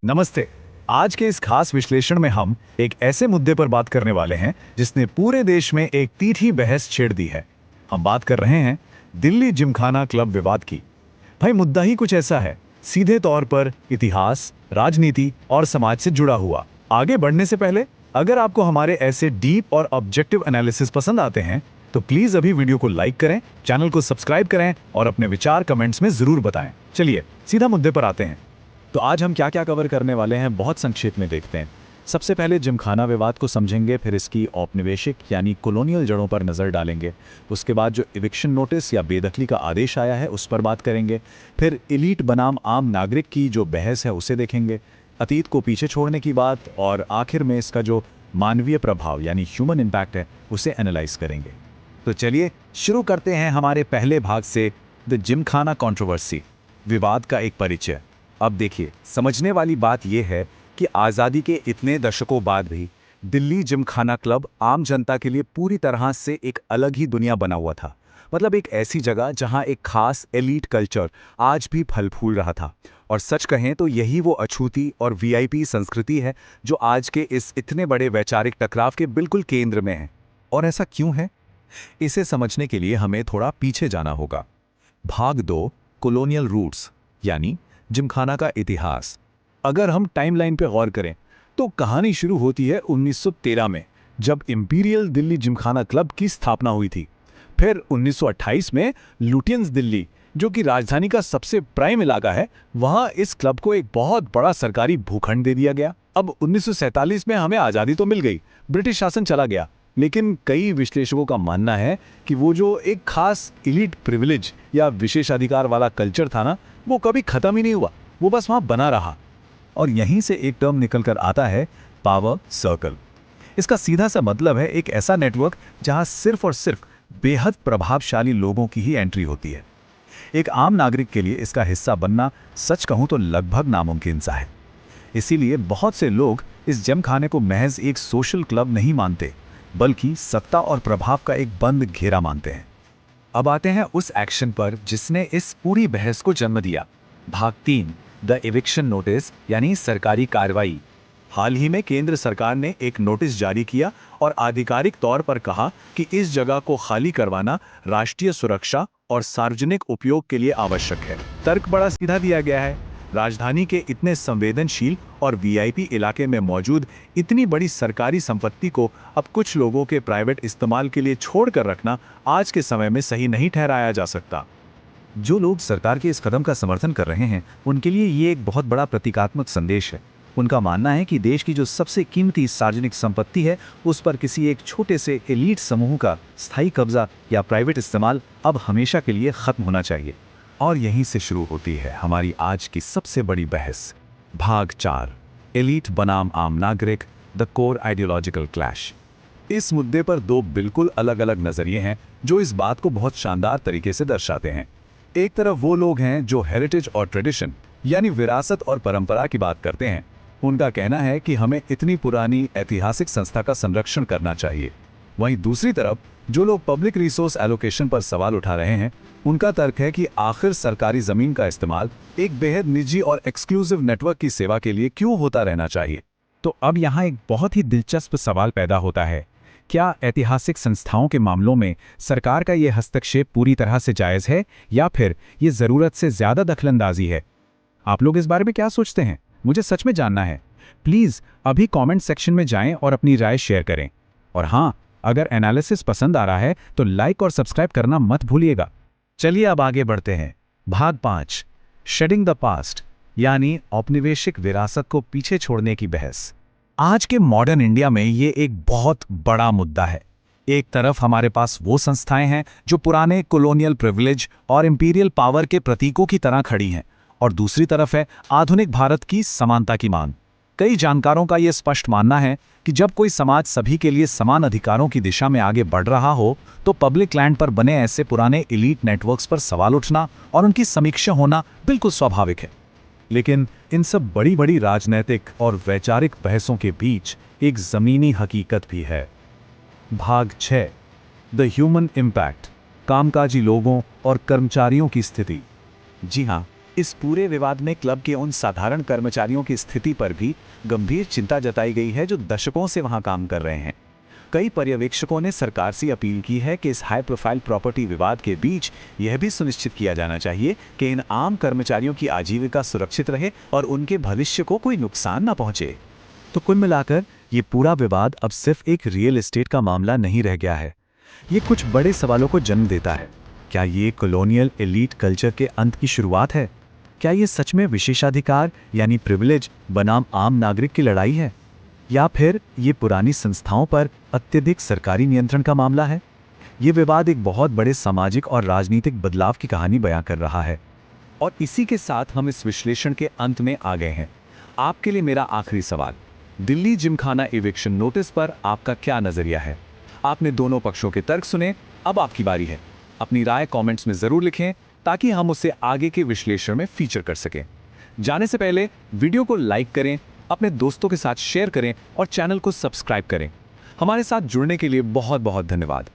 नमस्ते। आज के इस खास विश्लेषण में हम एक ऐसे मुद्दे पर बात करने वाले हैं जिसने पूरे देश में एक तीखी बहस छेड़ दी है। हम बात कर रहे हैं दिल्ली जिमखाना क्लब विवाद की। भाई मुद्दा ही कुछ ऐसा है, सीधे तौर पर इतिहास, राजनीति और समाज से जुड़ा हुआ। आगे बढ़ने से पहले अगर आपको हमारे ऐसे डीप और ऑब्जेक्टिव एनालिसिस पसंद आते हैं तो प्लीज अभी वीडियो को लाइक करें, चैनल को सब्सक्राइब करें और अपने विचार कमेंट्स में जरूर बताएं। चलिए सीधा मुद्दे पर आते हैं। तो आज हम क्या क्या कवर करने वाले हैं, बहुत संक्षेप में देखते हैं। सबसे पहले जिमखाना विवाद को समझेंगे, फिर इसकी औपनिवेशिक यानी कॉलोनियल जड़ों पर नज़र डालेंगे। उसके बाद जो इविक्शन नोटिस या बेदखली का आदेश आया है उस पर बात करेंगे। फिर एलीट बनाम आम नागरिक की जो बहस है उसे देखेंगे, अतीत को पीछे छोड़ने की बात, और आखिर में इसका जो मानवीय प्रभाव यानी ह्यूमन इम्पैक्ट है उसे एनालाइज करेंगे। तो चलिए शुरू करते हैं हमारे पहले भाग से, द जिमखाना कंट्रोवर्सी, विवाद का एक परिचय। अब देखिए, समझने वाली बात यह है कि आज़ादी के इतने दशकों बाद भी दिल्ली जिमखाना क्लब आम जनता के लिए पूरी तरह से एक अलग ही दुनिया बना हुआ था। मतलब एक ऐसी जगह जहां एक खास एलीट कल्चर आज भी फल फूल रहा था। और सच कहें तो यही वो अछूती और वीआईपी संस्कृति है जो आज के इस इतने बड़े वैचारिक टकराव के बिल्कुल केंद्र में है। और ऐसा क्यों है, इसे समझने के लिए हमें थोड़ा पीछे जाना होगा। भाग 2, कॉलोनियल रूट्स यानी जिमखाना का इतिहास। अगर हम टाइमलाइन पर गौर करें तो कहानी शुरू होती है 1913 में, जब इंपीरियल दिल्ली जिमखाना क्लब की स्थापना हुई थी। फिर 1928 में लुटियंस दिल्ली, जो कि राजधानी का सबसे प्राइम इलाका है, वहां इस क्लब को एक बहुत बड़ा सरकारी भूखंड दे दिया गया। अब 1947 में हमें आज़ादी तो मिल गई, ब्रिटिश शासन चला गया, लेकिन कई विश्लेषकों का मानना है कि वो जो एक खास इलीट प्रिविलेज या विशेषाधिकार वाला कल्चर था ना, वो कभी खत्म ही नहीं हुआ, वो बस वहां बना रहा। और यहीं से एक टर्म निकलकर आता है, पावर सर्कल। इसका सीधा सा मतलब है एक ऐसा नेटवर्क जहां सिर्फ और सिर्फ बेहद प्रभावशाली लोगों की ही एंट्री होती है। एक आम नागरिक के लिए इसका हिस्सा बनना सच कहूं तो लगभग नामुमकिन सा है। इसीलिए बहुत से लोग इस जिमखाने को महज एक सोशल क्लब नहीं मानते, बल्कि सत्ता और प्रभाव का एक बंद घेरा मानते हैं। अब आते हैं उस एक्शन पर जिसने इस पूरी बहस को जन्म दिया। भाग 3, द इविक्शन नोटिस यानी सरकारी कार्रवाई। हाल ही में केंद्र सरकार ने एक नोटिस जारी किया और आधिकारिक तौर पर कहा कि इस जगह को खाली करवाना राष्ट्रीय सुरक्षा और सार्वजनिक उपयोग के लिए आवश्यक है। तर्क बड़ा सीधा दिया गया है, राजधानी के इतने संवेदनशील और वीआईपी इलाके में मौजूद इतनी बड़ी सरकारी संपत्ति को अब कुछ लोगों के प्राइवेट इस्तेमाल के लिए छोड़कर रखना आज के समय में सही नहीं ठहराया जा सकता। जो लोग सरकार के इस कदम का समर्थन कर रहे हैं उनके लिए ये एक बहुत बड़ा प्रतीकात्मक संदेश है। उनका मानना है कि देश की जो सबसे कीमती सार्वजनिक संपत्ति है उस पर किसी एक छोटे से एलीट समूह का स्थायी कब्जा या प्राइवेट इस्तेमाल अब हमेशा के लिए खत्म होना चाहिए। और यहीं से शुरू होती है हमारी आज की सबसे बड़ी बहस। भाग 4, एलीट बनाम आम नागरिक, द कोर आइडियोलॉजिकल क्लैश। इस मुद्दे पर दो बिल्कुल अलग अलग नजरिए हैं जो इस बात को बहुत शानदार तरीके से दर्शाते हैं। एक तरफ वो लोग हैं जो हेरिटेज और ट्रेडिशन यानी विरासत और परंपरा की बात करते हैं। उनका कहना है कि हमें इतनी पुरानी ऐतिहासिक संस्था का संरक्षण करना चाहिए। वहीं दूसरी तरफ जो लोग पब्लिक रिसोर्स एलोकेशन पर सवाल उठा रहे हैं, उनका तर्क है कि आखिर सरकारी जमीन का इस्तेमाल एक बेहद निजी और एक्सक्लूसिव नेटवर्क की सेवा के लिए क्यों होता रहना चाहिए। तो अब यहाँ एक बहुत ही दिलचस्प सवाल पैदा होता है, क्या ऐतिहासिक संस्थाओं के मामलों में सरकार का ये हस्तक्षेप पूरी तरह से जायज़ है या फिर ये ज़रूरत से ज़्यादा दखलंदाजी है? आप लोग इस बारे में क्या सोचते हैं, मुझे सच में जानना है। प्लीज़ अभी कमेंट सेक्शन में जाएं और अपनी राय शेयर करें। और हाँ, अगर एनालिसिस पसंद आ रहा है तो लाइक और सब्सक्राइब करना मत भूलिएगा। चलिए अब आगे बढ़ते हैं। भाग 5, शेडिंग द पास्ट यानी औपनिवेशिक विरासत को पीछे छोड़ने की बहस। आज के मॉडर्न इंडिया में ये एक बहुत बड़ा मुद्दा है। एक तरफ हमारे पास वो संस्थाएं हैं जो पुराने कॉलोनियल प्रिविलेज और इंपीरियल पावर के प्रतीकों की तरह खड़ी हैं, और दूसरी तरफ है आधुनिक भारत की समानता की मांग। कई जानकारों का यह स्पष्ट मानना है कि जब कोई समाज सभी के लिए समान अधिकारों की दिशा में आगे बढ़ रहा हो तो पब्लिक लैंड पर बने ऐसे पुराने एलीट नेटवर्क्स पर सवाल उठना और उनकी समीक्षा होना बिल्कुल स्वाभाविक है। लेकिन इन सब बड़ी बड़ी राजनैतिक और वैचारिक बहसों के बीच एक जमीनी हकीकत भी है। भाग 6, द ह्यूमन इम्पैक्ट, कामकाजी लोगों और कर्मचारियों की स्थिति। जी हाँ, इस पूरे विवाद में क्लब के उन साधारण कर्मचारियों की स्थिति पर भी गंभीर चिंता जताई गई है जो दशकों से वहां काम कर रहे हैं। कई पर्यवेक्षकों ने सरकार से अपील की है कि इस हाई प्रोफाइल प्रॉपर्टी विवाद के बीच यह भी सुनिश्चित किया जाना चाहिए कि इन आम कर्मचारियों की आजीविका सुरक्षित रहे और उनके भविष्य को कोई नुकसान न पहुंचे। तो कुल मिलाकर ये पूरा विवाद अब सिर्फ एक रियल एस्टेट का मामला नहीं रह गया है। ये कुछ बड़े सवालों को जन्म देता है। क्या ये कॉलोनियल एलीट कल्चर के अंत की शुरुआत है? क्या ये सच में विशेषाधिकार यानी प्रिविलेज बनाम आम नागरिक की लड़ाई है, या फिर ये पुरानी संस्थाओं पर अत्यधिक सरकारी नियंत्रण का मामला है? ये विवाद एक बहुत बड़े सामाजिक और राजनीतिक बदलाव की कहानी बयां कर रहा है। और इसी के साथ हम इस विश्लेषण के अंत में आ गए हैं। आपके लिए मेरा आखिरी सवाल, दिल्ली जिमखाना इविक्शन नोटिस पर आपका क्या नजरिया है? आपने दोनों पक्षों के तर्क सुने, अब आपकी बारी है। अपनी राय कमेंट्स में जरूर लिखें ताकि हम उसे आगे के विश्लेषण में फीचर कर सकें। जाने से पहले वीडियो को लाइक करें, अपने दोस्तों के साथ शेयर करें और चैनल को सब्सक्राइब करें। हमारे साथ जुड़ने के लिए बहुत बहुत धन्यवाद।